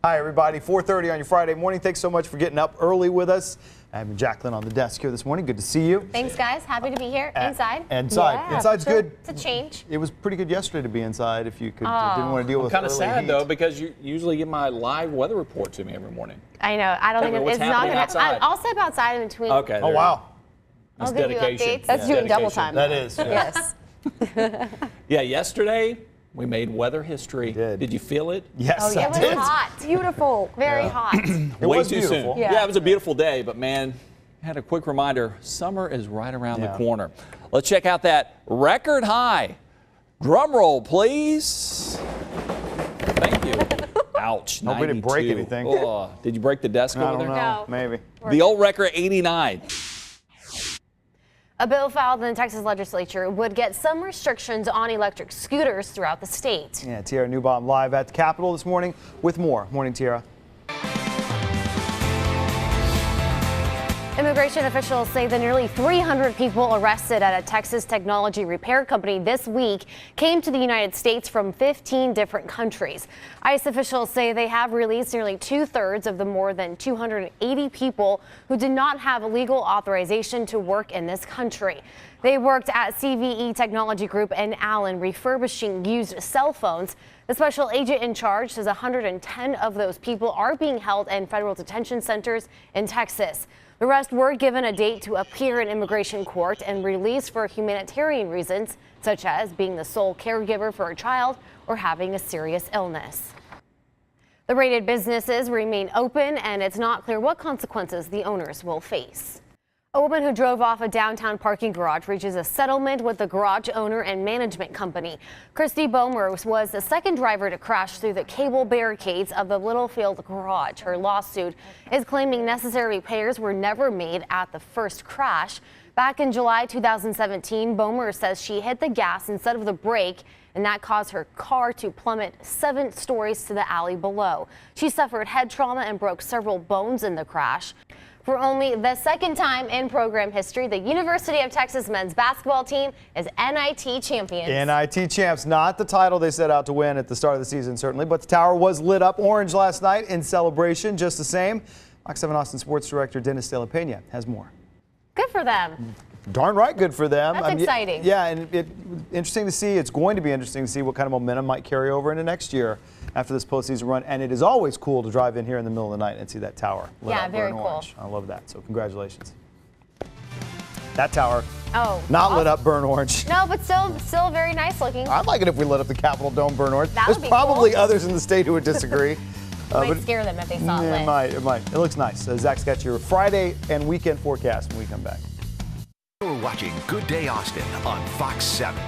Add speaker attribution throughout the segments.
Speaker 1: Hi, everybody. 4:30 on your Friday morning. Thanks so much for getting up early with us. I have Jacqueline on the desk here this morning. Good to see you.
Speaker 2: Thanks, guys. Happy to be here. Inside.
Speaker 1: Inside.
Speaker 2: Yeah,
Speaker 1: Inside's good.
Speaker 2: It's a change.
Speaker 1: It was pretty good yesterday to be inside if you could, didn't want to deal with
Speaker 3: kind of
Speaker 1: early
Speaker 3: sad,
Speaker 1: heat.
Speaker 3: though, because you usually get my live weather report to me every morning.
Speaker 2: I know. I don't
Speaker 3: Tell me
Speaker 2: think
Speaker 3: what's
Speaker 2: it's not
Speaker 3: happening
Speaker 2: going
Speaker 3: outside.
Speaker 2: I'll step outside in between.
Speaker 3: Okay.
Speaker 1: Oh, wow.
Speaker 3: That's
Speaker 2: I'll give you
Speaker 3: dedication.
Speaker 2: updates.
Speaker 4: That's doing double
Speaker 3: Dedication.
Speaker 4: time.
Speaker 1: That is.
Speaker 4: Yes.
Speaker 3: Yeah, yesterday we made weather history.
Speaker 1: Did
Speaker 3: you feel it?
Speaker 1: Yes,
Speaker 4: Oh, yeah.
Speaker 1: I
Speaker 2: It was
Speaker 1: did.
Speaker 2: hot.
Speaker 4: Beautiful.
Speaker 2: Very hot.
Speaker 1: It
Speaker 3: Way
Speaker 1: was
Speaker 3: too
Speaker 1: beautiful.
Speaker 3: soon.
Speaker 4: Yeah.
Speaker 3: It was a beautiful day, but man, had a quick reminder, summer is right around the
Speaker 1: Yeah.
Speaker 3: corner. Let's check out that record high. Drum roll, please. Thank you. Ouch.
Speaker 1: Hope we didn't break
Speaker 3: 92.
Speaker 1: anything.
Speaker 3: Oh, did you break the desk
Speaker 1: I
Speaker 3: over
Speaker 1: don't
Speaker 3: there?
Speaker 1: know.
Speaker 2: No.
Speaker 1: Maybe.
Speaker 3: The old record, 89.
Speaker 2: A bill filed in the Texas legislature would get some restrictions on electric scooters throughout the state.
Speaker 1: Yeah, Tiara Newbaum live at the Capitol this morning with more. Morning, Tiara.
Speaker 2: Immigration officials say the nearly 300 people arrested at a Texas technology repair company this week came to the United States from 15 different countries. ICE officials say they have released nearly 2/3 of the more than 280 people who did not have legal authorization to work in this country. They worked at CVE Technology Group in Allen refurbishing used cell phones. The special agent in charge says 110 of those people are being held in federal detention centers in Texas. The rest were given a date to appear in immigration court and released for humanitarian reasons, such as being the sole caregiver for a child or having a serious illness. The raided businesses remain open, and it's not clear what consequences the owners will face. A woman who drove off a downtown parking garage reaches a settlement with the garage owner and management company. Christy Bomer was the second driver to crash through the cable barricades of the Littlefield garage. Her lawsuit is claiming necessary repairs were never made at the first crash. Back in July 2017, Bomer says she hit the gas instead of the brake, and that caused her car to plummet 7 stories to the alley below. She suffered head trauma and broke several bones in the crash. For only the second time in program history, the University of Texas men's basketball team is NIT champions.
Speaker 1: NIT champs, not the title they set out to win at the start of the season, certainly, but the tower was lit up orange last night in celebration just the same. Fox 7 Austin Sports Director Dennis De La Pena has more.
Speaker 2: Good for them.
Speaker 1: Darn right good for them.
Speaker 2: That's exciting.
Speaker 1: Yeah, and interesting to see. It's going to be interesting to see what kind of momentum might carry over into next year after this postseason run. And it is always cool to drive in here in the middle of the night and see that tower lit
Speaker 2: Yeah,
Speaker 1: up
Speaker 2: very
Speaker 1: burnt
Speaker 2: cool.
Speaker 1: orange. I love that. So congratulations. That tower,
Speaker 2: Oh,
Speaker 1: not lit up burnt orange.
Speaker 2: No, but still very nice looking.
Speaker 1: I'd like it if we lit up the Capitol Dome burnt orange.
Speaker 2: That
Speaker 1: There's
Speaker 2: would be
Speaker 1: probably
Speaker 2: cool.
Speaker 1: others in the state who would disagree.
Speaker 2: Might scare them if they saw it lit.
Speaker 1: It might. It looks nice. Zach's got your Friday and weekend forecast when we come back.
Speaker 5: You're watching Good Day Austin on Fox 7.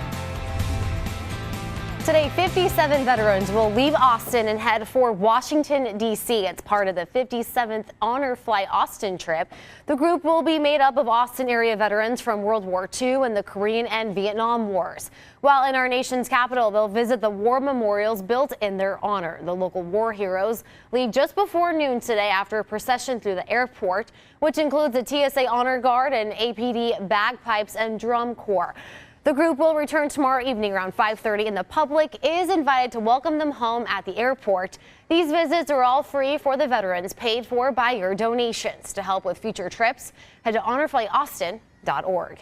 Speaker 2: Today, 57 veterans will leave Austin and head for Washington, D.C. It's part of the 57th Honor Flight Austin trip. The group will be made up of Austin area veterans from World War II and the Korean and Vietnam Wars. While in our nation's capital, they'll visit the war memorials built in their honor. The local war heroes leave just before noon today after a procession through the airport, which includes a TSA Honor Guard and APD bagpipes and drum corps. The group will return tomorrow evening around 5:30, and the public is invited to welcome them home at the airport. These visits are all free for the veterans, paid for by your donations. To help with future trips, head to honorflightaustin.org.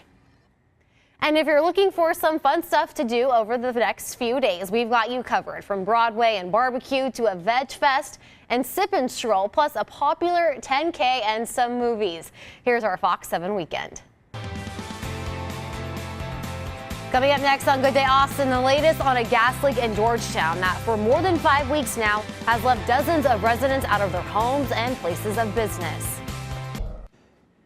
Speaker 2: And if you're looking for some fun stuff to do over the next few days, we've got you covered, from Broadway and barbecue to a veg fest and sip and stroll, plus a popular 10K and some movies. Here's our Fox 7 weekend. Coming up next on Good Day Austin, the latest on a gas leak in Georgetown that for more than 5 weeks now has left dozens of residents out of their homes and places of business.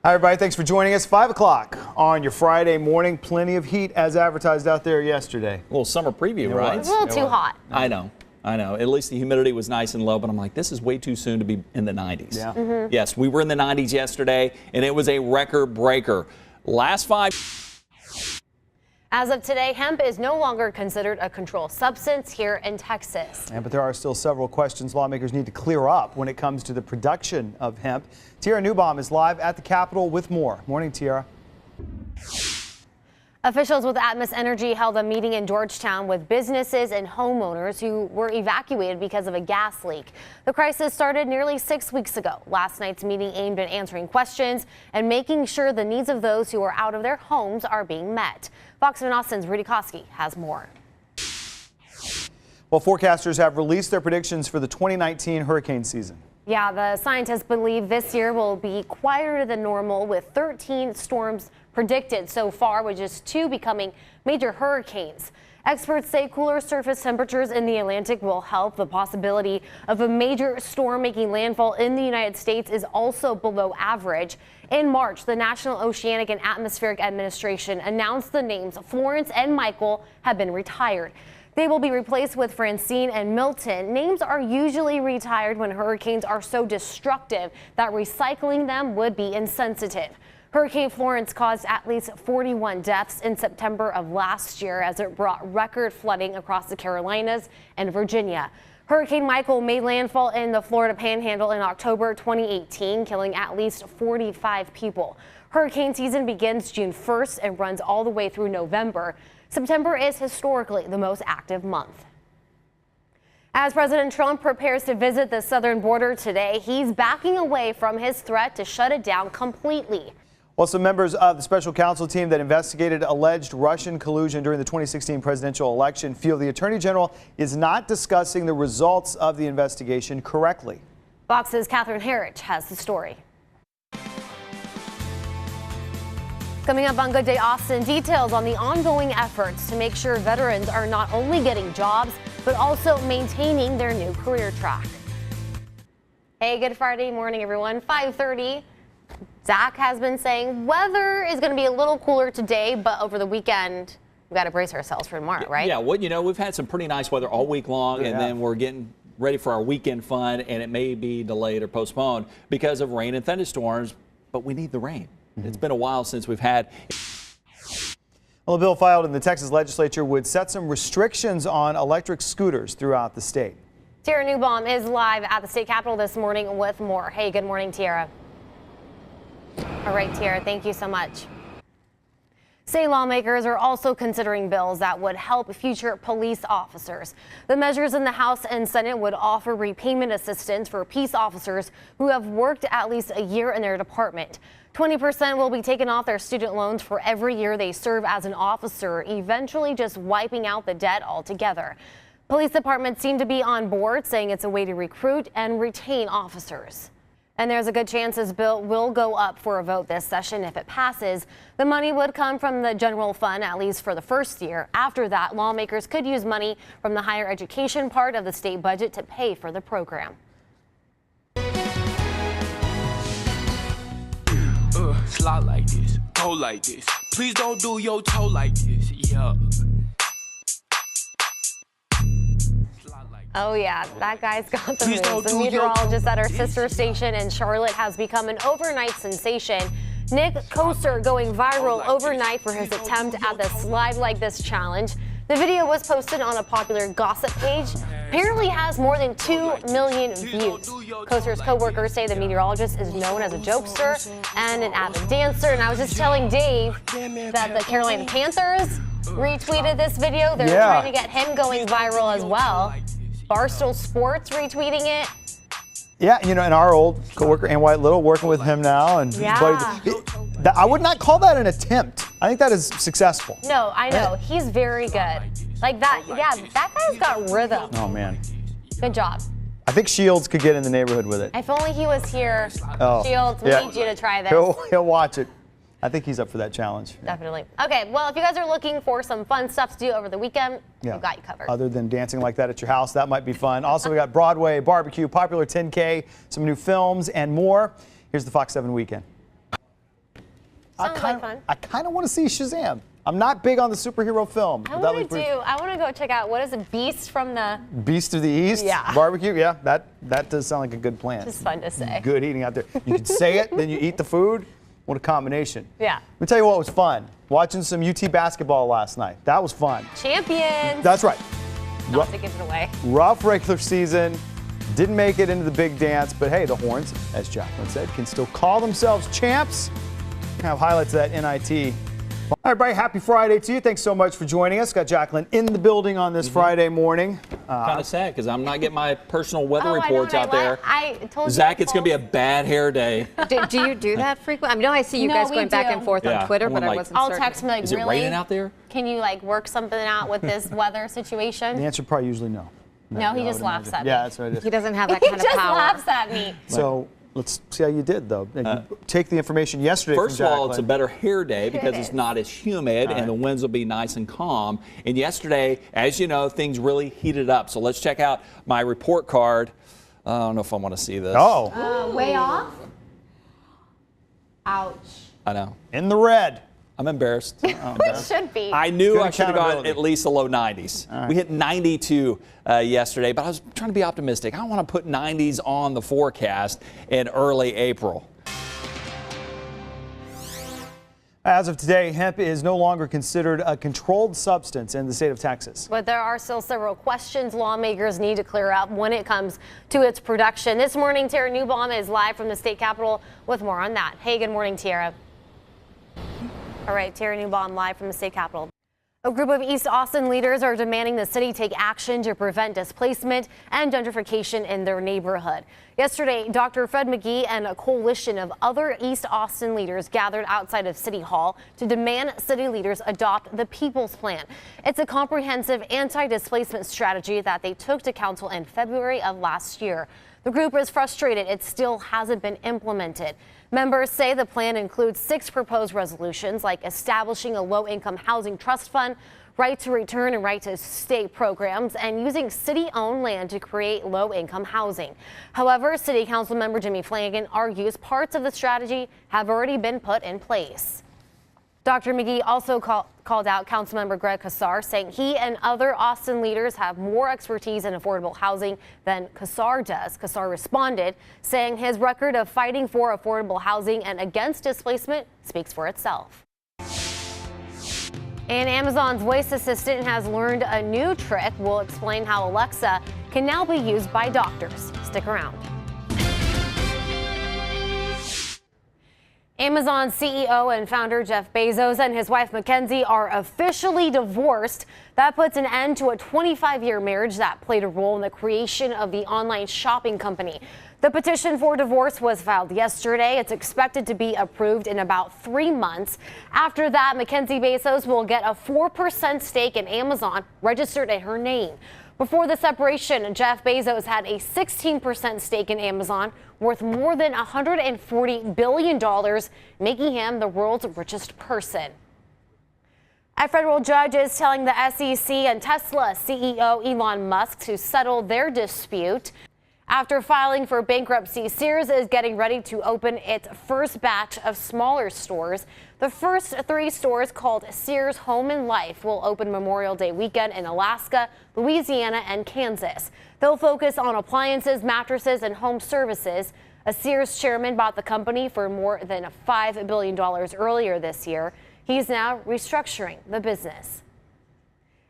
Speaker 1: Hi, everybody. Thanks for joining us. 5 o'clock on your Friday morning. Plenty of heat as advertised out there yesterday.
Speaker 3: A little summer preview, right?
Speaker 2: It's a little too hot.
Speaker 3: I know. At least the humidity was nice and low, but I'm like, this is way too soon to be in the 90s.
Speaker 1: Yeah.
Speaker 3: Yes, we were in the 90s yesterday, and it was a record breaker. Last 5.
Speaker 2: As of today, hemp is no longer considered a controlled substance here in Texas.
Speaker 1: Yeah, but there are still several questions lawmakers need to clear up when it comes to the production of hemp. Tiara Newbaum is live at the Capitol with more. Morning, Tiara.
Speaker 2: Officials with Atmos Energy held a meeting in Georgetown with businesses and homeowners who were evacuated because of a gas leak. The crisis started nearly 6 weeks ago. Last night's meeting aimed at answering questions and making sure the needs of those who are out of their homes are being met. Fox 7 Austin's Rudy Koski has more.
Speaker 1: Well, forecasters have released their predictions for the 2019 hurricane season.
Speaker 2: Yeah, the scientists believe this year will be quieter than normal, with 13 storms predicted so far, with just 2 becoming major hurricanes. Experts say cooler surface temperatures in the Atlantic will help. The possibility of a major storm making landfall in the United States is also below average. In March, the National Oceanic and Atmospheric Administration announced the names Florence and Michael have been retired. They will be replaced with Francine and Milton. Names are usually retired when hurricanes are so destructive that recycling them would be insensitive. Hurricane Florence caused at least 41 deaths in September of last year as it brought record flooding across the Carolinas and Virginia. Hurricane Michael made landfall in the Florida Panhandle in October 2018, killing at least 45 people. Hurricane season begins June 1st and runs all the way through November. September is historically the most active month. As President Trump prepares to visit the southern border today, he's backing away from his threat to shut it down completely.
Speaker 1: Well, some members of the special counsel team that investigated alleged Russian collusion during the 2016 presidential election feel the Attorney General is not discussing the results of the investigation correctly.
Speaker 2: Fox's Catherine Herridge has the story. Coming up on Good Day Austin, details on the ongoing efforts to make sure veterans are not only getting jobs, but also maintaining their new career track. Hey, good Friday morning, everyone. 5:30. Zach has been saying weather is going to be a little cooler today, but over the weekend, we've got to brace ourselves for tomorrow, right?
Speaker 3: Yeah, well, you know, we've had some pretty nice weather all week long, and then we're getting ready for our weekend fun, and it may be delayed or postponed because of rain and thunderstorms, but we need the rain. It's been a while since we've had.
Speaker 1: Well, a bill filed in the Texas legislature would set some restrictions on electric scooters throughout the state.
Speaker 2: Tiara Newbaum is live at the state capitol this morning with more. Hey, good morning, Tiara. All right, Tiara, thank you so much. State lawmakers are also considering bills that would help future police officers. The measures in the House and Senate would offer repayment assistance for peace officers who have worked at least a year in their department. 20% will be taken off their student loans for every year they serve as an officer, eventually just wiping out the debt altogether. Police departments seem to be on board, saying it's a way to recruit and retain officers. And there's a good chance this bill will go up for a vote this session if it passes. The money would come from the general fund, at least for the first year. After that, lawmakers could use money from the higher education part of the state budget to pay for the program.
Speaker 4: Slide like this, go like this. Please don't do your toe like this. Yeah.
Speaker 2: Oh yeah, that guy's got the moves. The meteorologist at our sister station in Charlotte has become an overnight sensation. Nick Koser going viral overnight for his attempt at the slide like this challenge. The video was posted on a popular gossip page. Apparently has more than 2 million views. Koser's co-workers say the meteorologist is known as a jokester and an avid dancer. And I was just telling Dave that the Carolina Panthers retweeted this video. They're trying to get him going viral as well. Barstool Sports retweeting it.
Speaker 1: Yeah, you know, and our old coworker, Ann White Little, working with him now. And I would not call that an attempt. I think that is successful.
Speaker 2: No, I know. He's very good. Like that, yeah, that guy's got rhythm.
Speaker 1: Oh, man.
Speaker 2: Good job.
Speaker 1: I think Shields could get in the neighborhood with it.
Speaker 2: If only he was here.
Speaker 1: Oh,
Speaker 2: Shields, we need you to try this.
Speaker 1: He'll watch it. I think he's up for that challenge.
Speaker 2: Definitely. Okay, well, if you guys are looking for some fun stuff to do over the weekend, we've got you covered.
Speaker 1: Other than dancing like that at your house, that might be fun. Also, we got Broadway barbecue, popular 10K, some new films, and more. Here's the Fox 7 weekend.
Speaker 2: Sounds like fun.
Speaker 1: I kind of want to see Shazam. I'm not big on the superhero film.
Speaker 2: I want to go check out, what is it, Beast from the...
Speaker 1: Beast of the East?
Speaker 2: Yeah.
Speaker 1: Barbecue? Yeah, that does sound like a good plan.
Speaker 2: Just fun to say.
Speaker 1: Good eating out there. You can say it, then you eat the food. What a combination.
Speaker 2: Yeah.
Speaker 1: Let me tell you what was fun. Watching some UT basketball last night. That was fun.
Speaker 2: Champions.
Speaker 1: That's right.
Speaker 2: Not to give it away.
Speaker 1: Rough regular season. Didn't make it into the big dance, but hey, the Horns, as Jacqueline said, can still call themselves champs. Have highlights of that NIT All right, Brian, happy Friday to you. Thanks so much for joining us. Got Jacqueline in the building on this Friday morning.
Speaker 3: Kind of sad because I'm not getting my personal weather
Speaker 2: Oh, I
Speaker 3: reports
Speaker 2: know,
Speaker 3: out there.
Speaker 2: I told
Speaker 3: Zach,
Speaker 2: you
Speaker 3: it's going to be a bad hair day.
Speaker 6: Do you do that frequently? I mean, I see you
Speaker 2: No,
Speaker 6: guys
Speaker 2: we
Speaker 6: going back
Speaker 2: do.
Speaker 6: and forth
Speaker 3: Yeah,
Speaker 6: on Twitter,
Speaker 3: I'm
Speaker 6: but I
Speaker 3: like-
Speaker 6: wasn't
Speaker 2: I'll
Speaker 6: certain.
Speaker 2: text him like,
Speaker 3: Is it
Speaker 2: really?
Speaker 3: raining out there?
Speaker 2: Can you like work something out with this weather situation?
Speaker 1: The answer probably usually no.
Speaker 2: No, he
Speaker 1: I
Speaker 2: just
Speaker 1: would
Speaker 2: laughs
Speaker 1: imagine.
Speaker 2: at me.
Speaker 1: Yeah, that's what it is.
Speaker 6: He doesn't have that
Speaker 2: He
Speaker 6: kind of
Speaker 2: just
Speaker 6: power.
Speaker 2: laughs at me.
Speaker 1: So let's see how you did, though. And you take the information yesterday
Speaker 3: First
Speaker 1: from
Speaker 3: of all, it's a
Speaker 1: Jacqueline.
Speaker 3: better hair day because it's
Speaker 2: is.
Speaker 3: not as humid and the winds will be nice and calm. And yesterday, as you know, things really heated up. So let's check out my report card. I don't know if I want to see this.
Speaker 1: Oh,
Speaker 2: Way off? Ouch.
Speaker 3: I know.
Speaker 1: in the red.
Speaker 3: I'm embarrassed.
Speaker 2: It should be.
Speaker 3: I knew
Speaker 1: Good
Speaker 3: I should have gone
Speaker 1: accountability.
Speaker 3: at least the low 90s. We hit 92 yesterday, but I was trying to be optimistic. I don't want to put 90s on the forecast in early April.
Speaker 1: As of today, hemp is no longer considered a controlled substance in the state of Texas.
Speaker 2: But there are still several questions lawmakers need to clear up when it comes to its production. This morning, Tara Newbaum is live from the state capitol with more on that. Hey, good morning, Tara. All right, Tara Newbaum live from the state capitol. A group of East Austin leaders are demanding the city take action to prevent displacement and gentrification in their neighborhood. Yesterday, Dr. Fred McGee and a coalition of other East Austin leaders gathered outside of City Hall to demand city leaders adopt the People's Plan. It's a comprehensive anti-displacement strategy that they took to council in February of last year. The group is frustrated it still hasn't been implemented. Members say the plan includes 6 proposed resolutions, like establishing a low-income housing trust fund, right to return and right to stay programs, and using city-owned land to create low-income housing. However, City Council member Jimmy Flanagan argues parts of the strategy have already been put in place. Dr. McGee also called out Councilmember Greg Casar, saying he and other Austin leaders have more expertise in affordable housing than Casar does. Casar responded, saying his record of fighting for affordable housing and against displacement speaks for itself. And Amazon's voice assistant has learned a new trick. We'll explain how Alexa can now be used by doctors. Stick around. Amazon CEO and founder Jeff Bezos and his wife Mackenzie are officially divorced. That puts an end to a 25-year marriage that played a role in the creation of the online shopping company. The petition for divorce was filed yesterday. It's expected to be approved in about 3 months. After that, Mackenzie Bezos will get a 4% stake in Amazon registered in her name. Before the separation, Jeff Bezos had a 16% stake in Amazon, worth more than $140 billion, making him the world's richest person. A federal judge is telling the SEC and Tesla CEO Elon Musk to settle their dispute. After filing for bankruptcy, Sears is getting ready to open its first batch of smaller stores. The first 3 stores, called Sears Home and Life, will open Memorial Day weekend in Alaska, Louisiana, and Kansas. They'll focus on appliances, mattresses, and home services. A Sears chairman bought the company for more than $5 billion earlier this year. He's now restructuring the business.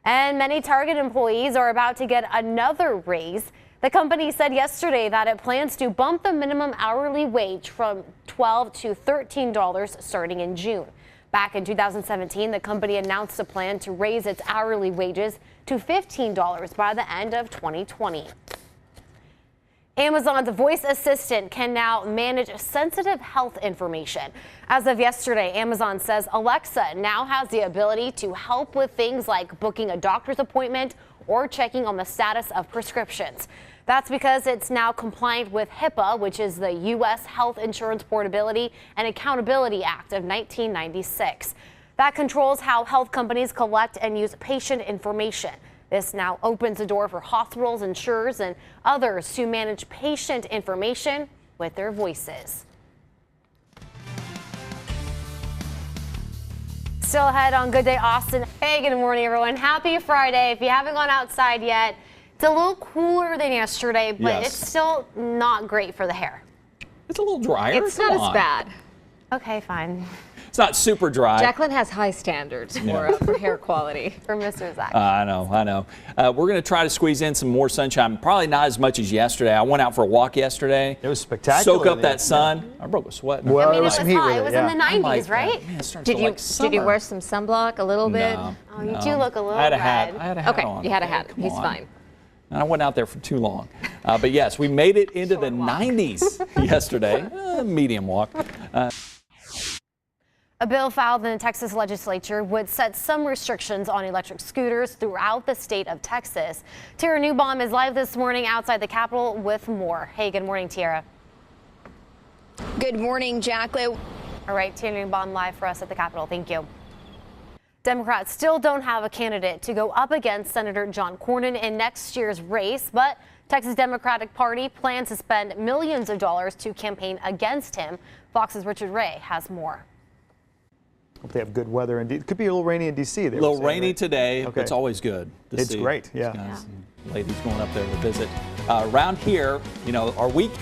Speaker 2: And many Target employees are about to get another raise. The company said yesterday that it plans to bump the minimum hourly wage from $12 to $13 starting in June. Back in 2017, the company announced a plan to raise its hourly wages to $15 by the end of 2020. Amazon's voice assistant can now manage sensitive health information. As of yesterday, Amazon says Alexa now has the ability to help with things like booking a doctor's appointment or checking on the status of prescriptions. That's because it's now compliant with HIPAA, which is the U.S. Health Insurance Portability and Accountability Act of 1996. That controls how health companies collect and use patient information. This now opens the door for hospitals, insurers, and others to manage patient information with their voices. Still ahead on Good Day Austin. Hey, good morning, everyone. Happy Friday. If you haven't gone outside yet, it's a little cooler than yesterday, but
Speaker 3: Yes.
Speaker 2: it's still not great for the hair.
Speaker 3: It's a little drier.
Speaker 6: It's
Speaker 3: Come
Speaker 6: not as
Speaker 3: on.
Speaker 6: bad.
Speaker 2: Okay, fine.
Speaker 3: It's not super dry.
Speaker 6: Jacqueline has high standards for hair quality.
Speaker 2: For Mr. Zach.
Speaker 3: I know. We're going to try to squeeze in some more sunshine. Probably not as much as yesterday. I went out for a walk yesterday.
Speaker 1: It was spectacular.
Speaker 3: Soak up that sun. I broke a sweat.
Speaker 1: Well,
Speaker 2: I mean,
Speaker 1: there was
Speaker 2: it
Speaker 1: some
Speaker 2: was
Speaker 1: heat
Speaker 2: hot.
Speaker 1: with
Speaker 2: It was
Speaker 1: yeah.
Speaker 2: in the 90s, right?
Speaker 3: Man, it starts
Speaker 6: Did
Speaker 3: to
Speaker 6: you
Speaker 3: like summer.
Speaker 6: did you wear some sunblock a little bit?
Speaker 3: No.
Speaker 2: Oh, you do look a little
Speaker 3: I had a
Speaker 2: red.
Speaker 3: hat
Speaker 6: Okay,
Speaker 3: on.
Speaker 6: you had a hat.
Speaker 3: Come
Speaker 6: He's
Speaker 3: on.
Speaker 6: fine.
Speaker 3: And I wasn't out there for too long. But yes, we made it into the 90s yesterday. Medium walk.
Speaker 2: A bill filed in the Texas legislature would set some restrictions on electric scooters throughout the state of Texas. Tara Newbaum is live this morning outside the Capitol with more. Hey, good morning, Tara.
Speaker 7: Good morning, Jacqueline.
Speaker 2: All right, Tara Newbaum live for us at the Capitol. Thank you. Democrats still don't have a candidate to go up against Senator John Cornyn in next year's race, but Texas Democratic Party plans to spend millions of dollars to campaign against him. Fox's Richard Ray has more.
Speaker 1: Hope they have good weather. It could be a little rainy in D.C.
Speaker 3: A little rainy today.
Speaker 1: Okay.
Speaker 3: It's always good to
Speaker 1: It's
Speaker 3: see
Speaker 1: great,
Speaker 3: these
Speaker 1: yeah.
Speaker 3: guys and ladies going up there to visit. Around here, our week.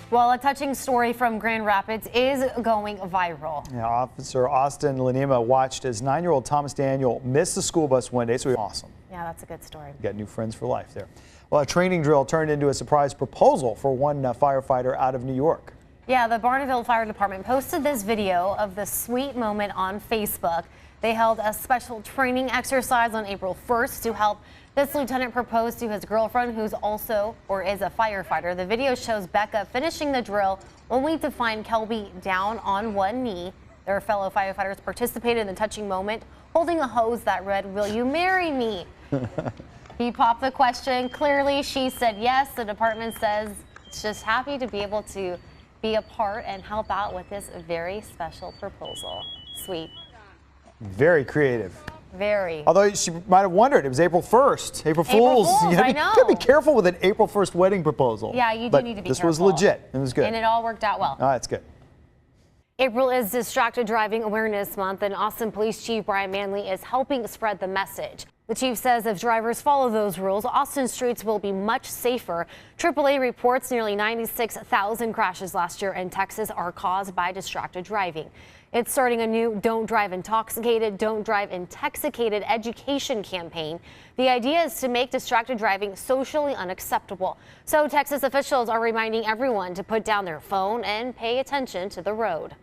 Speaker 2: Well, a touching story from Grand Rapids is going viral.
Speaker 1: Yeah, Officer Austin Lanima watched as 9-year-old Thomas Daniel missed the school bus one day, so he was awesome.
Speaker 2: Yeah, that's a good story.
Speaker 1: Got new friends for life there. Well, a training drill turned into a surprise proposal for one firefighter out of New York.
Speaker 2: Yeah, the Barneville Fire Department posted this video of the sweet moment on Facebook. They held a special training exercise on April 1st to help this lieutenant propose to his girlfriend, who's also or is a firefighter. The video shows Becca finishing the drill, only to find Kelby down on one knee. Their fellow firefighters participated in the touching moment, holding a hose that read, "Will you marry me?" He popped the question. Clearly, she said yes. The department says it's just happy to be able to be a part and help out with this very special proposal. Sweet.
Speaker 1: Very creative.
Speaker 2: Very.
Speaker 1: Although she might have wondered, it was April 1st. April Fools.
Speaker 2: Fools,
Speaker 1: You
Speaker 2: I know.
Speaker 1: gotta be careful with an April 1st wedding proposal.
Speaker 2: Yeah, you do
Speaker 1: But
Speaker 2: need to be
Speaker 1: this
Speaker 2: careful.
Speaker 1: was legit. It was good.
Speaker 2: And it all worked out well.
Speaker 1: That's good.
Speaker 2: April is Distracted Driving Awareness Month, and Austin Police Chief Brian Manley is helping spread the message. The chief says if drivers follow those rules, Austin streets will be much safer. AAA reports nearly 96,000 crashes last year in Texas are caused by distracted driving. It's starting a new Don't Drive Intoxicated, Don't Drive Intoxicated education campaign. The idea is to make distracted driving socially unacceptable. So Texas officials are reminding everyone to put down their phone and pay attention to the road.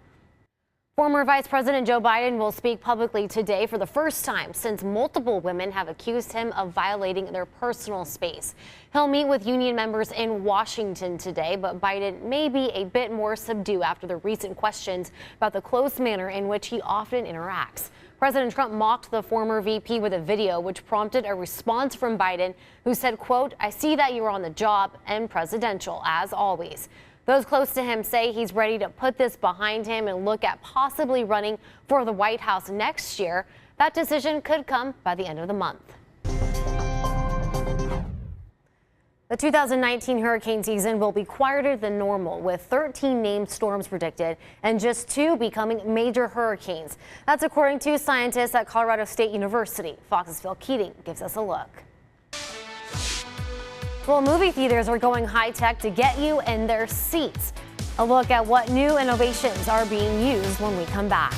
Speaker 2: Former Vice President Joe Biden will speak publicly today for the first time since multiple women have accused him of violating their personal space. He'll meet with union members in Washington today, but Biden may be a bit more subdued after the recent questions about the close manner in which he often interacts. President Trump mocked the former VP with a video which prompted a response from Biden, who said, quote, "I see that you are on the job and presidential as always." Those close to him say he's ready to put this behind him and look at possibly running for the White House next year. That decision could come by the end of the month. The 2019 hurricane season will be quieter than normal, with 13 named storms predicted and just 2 becoming major hurricanes. That's according to scientists at Colorado State University. Fox's Phil Keating gives us a look. Well, movie theaters are going high-tech to get you in their seats. A look at what new innovations are being used when we come back.